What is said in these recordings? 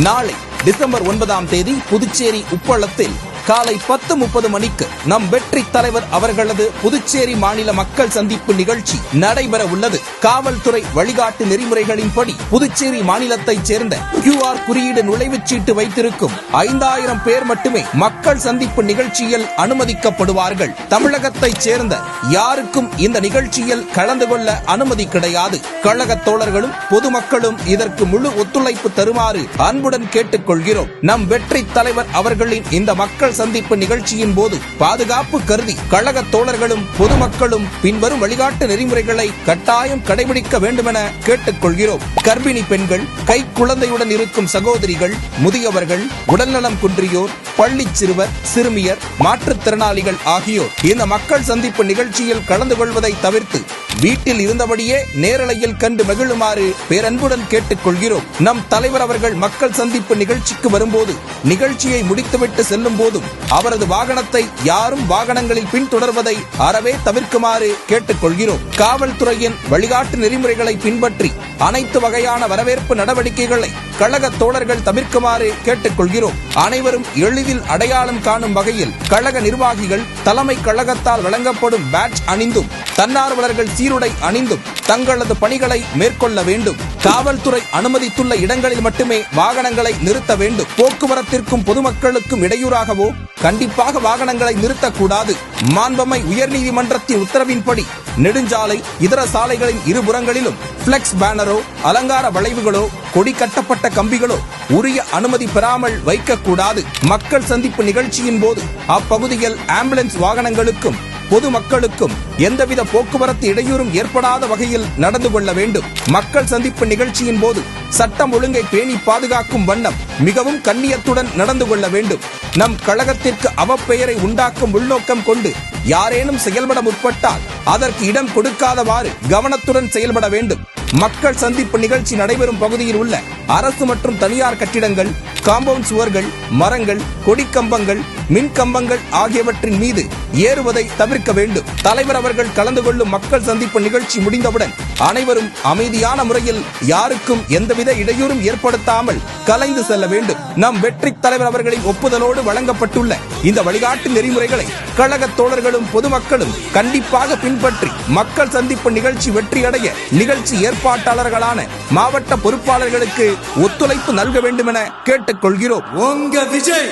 நாளை டிசம்பர் 9 புதுச்சேரி உப்பளத்தில் காலை 10:30 மணிக்கு நம் வெற்றி தலைவர் அவர்களது புதுச்சேரி மாநில மக்கள் சந்திப்பு நிகழ்ச்சி நடைபெற உள்ளது. காவல்துறை வழிகாட்டு நெறிமுறைகளின்படி புதுச்சேரி மாநிலத்தைச் சேர்ந்த QR குறியீடு நுழைவுச்சீட்டு வைத்திருக்கும் 5000 பேர் மட்டுமே மக்கள் சந்திப்பு நிகழ்ச்சியில் அனுமதிக்கப்படுவார்கள். தமிழகத்தைச் சேர்ந்த யாருக்கும் இந்த நிகழ்ச்சியில் கலந்து கொள்ள அனுமதி கிடையாது. கழக தோழர்களும் பொதுமக்களும் இதற்கு முழு ஒத்துழைப்பு தருமாறு அன்புடன் கேட்டுக்கொள்கிறோம். நம் வெற்றி தலைவர் அவர்களின் இந்த மக்கள் சந்திப்பு நிகழ்ச்சியின் போது பாதுகாப்பு கருதி கழக தோழர்களும் பொதுமக்களும் பின்வரும் வழிகாட்டு நெறிமுறைகளை கட்டாயம் கடைபிடிக்க வேண்டுமென கேட்டுக்கொள்கிறோம். கர்ப்பிணி பெண்கள், கை குழந்தையுடன் இருக்கும் சகோதரிகள், முதியவர்கள், உடல்நலம் குன்றியோர், பள்ளி சிறுவர், சிறுமியர், மாற்றுத்திறனாளிகள் ஆகியோர் இந்த மக்கள் சந்திப்பு நிகழ்ச்சியில் கலந்து கொள்வதை தவிர்த்து வீட்டில் இருந்தபடியே நேரலையில் கண்டு மகிழுமாறு பேரன்புடன் கேட்டுக்கொள்கிறோம். நம் தலைவர் அவர்கள் மக்கள் சந்திப்பு நிகழ்ச்சிக்கு வரும்போது நிகழ்ச்சியை முடித்துவிட்டு செல்லும் போதும் அவரது வாகனத்தை யாரும் வாகனங்களில் பின்தொடர்வதை அறவே தவிர்க்குமாறு கேட்டுக்கொள்கிறோம். காவல்துறையின் வழிகாட்டு நெறிமுறைகளை பின்பற்றி அனைத்து வகையான வரவேற்பு நடவடிக்கைகளை கழக தோழர்கள் தவிர்க்குமாறு கேட்டுக்கொள்கிறோம். அனைவரும் எளிதில் அடையாளம் காணும் வகையில் கழக நிர்வாகிகள் தலைமை கழகத்தால் வழங்கப்படும் பேட்ஜ் அணிந்தும் தன்னார்வலர்கள் சீருடை அணிந்தும் தங்களது பணிகளை மேற்கொள்ள வேண்டும். காவல்துறை அனுமதித்துள்ள இடங்களில் மட்டுமே வாகனங்களை நிறுத்த வேண்டும். போக்குவரத்திற்கும் பொதுமக்களுக்கும் இடையூறாகவோ கண்டிப்பாக வாகனங்களை நிறுத்தக்கூடாது. மாண்பமை உயர்நீதிமன்றத்தின் உத்தரவின்படி நெடுஞ்சாலை இதர சாலைகளின் இருபுறங்களிலும் பிளெக்ஸ் பேனரோ, அலங்கார வளைவுகளோ, கொடி கட்டப்பட்ட கம்பிகளோ உரிய அனுமதி பெறாமல் வைக்கக்கூடாது. மக்கள் சந்திப்பு நிகழ்ச்சியின் போது அப்பகுதியில் ஆம்புலன்ஸ் வாகனங்களுக்கும் பொதுமக்களுக்கும் எந்தவித போக்குவரத்து இடையூறும் ஏற்படாத வகையில் நடந்து கொள்ள வேண்டும். மக்கள் சந்திப்பு நிகழ்ச்சியின் போது சட்டம் ஒழுங்கை பேணி பாதுகாக்கும் வண்ணம் மிகவும் கண்ணியத்துடன் நடந்து கொள்ள வேண்டும். நம் கழகத்திற்கு அவப்பெயரை உண்டாக்கும் உள்நோக்கம் கொண்டு யாரேனும் செயல்பட முற்பட்டால் அதற்கு இடம் கொடுக்காதவாறு கவனத்துடன் செயல்பட வேண்டும். மக்கள் சந்திப்பு நிகழ்ச்சி நடைபெறும் பகுதியில் உள்ள அரசு மற்றும் தனியார் கட்டிடங்கள், காம்பவுண்ட் சுவர்கள், மரங்கள், கொடிக்கம்பங்கள், மின் கம்பங்கள் ஆகியவற்றின் மீது ஏறுவதை தவிர்க்க வேண்டும். தலைவர் அவர்கள் கலந்து கொள்ளும் மக்கள் சந்திப்பு நிகழ்ச்சி முடிந்தவுடன் அனைவரும் அமைதியான முறையில் யாருக்கும் எந்தவித இடையூறும் ஏற்படுத்தாமல் கலைந்து செல்ல வேண்டும். நம் வெற்றி தலைவர் அவர்களின் ஒப்புதலோடு வழங்கப்பட்டுள்ள இந்த வழிகாட்டு நெறிமுறைகளை கழக தோழர்களும் பொதுமக்களும் கண்டிப்பாக பின்பற்றி மக்கள் சந்திப்பு நிகழ்ச்சி வெற்றியடைய நிகழ்ச்சி ஏற்பாட்டாளர்களான மாவட்ட பொறுப்பாளர்களுக்கு ஒத்துழைப்பு நல்க வேண்டும் என கேட்டுக்கொள்கிறோம். உங்க விஜய்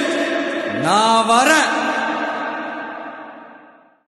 நான் வரேன்.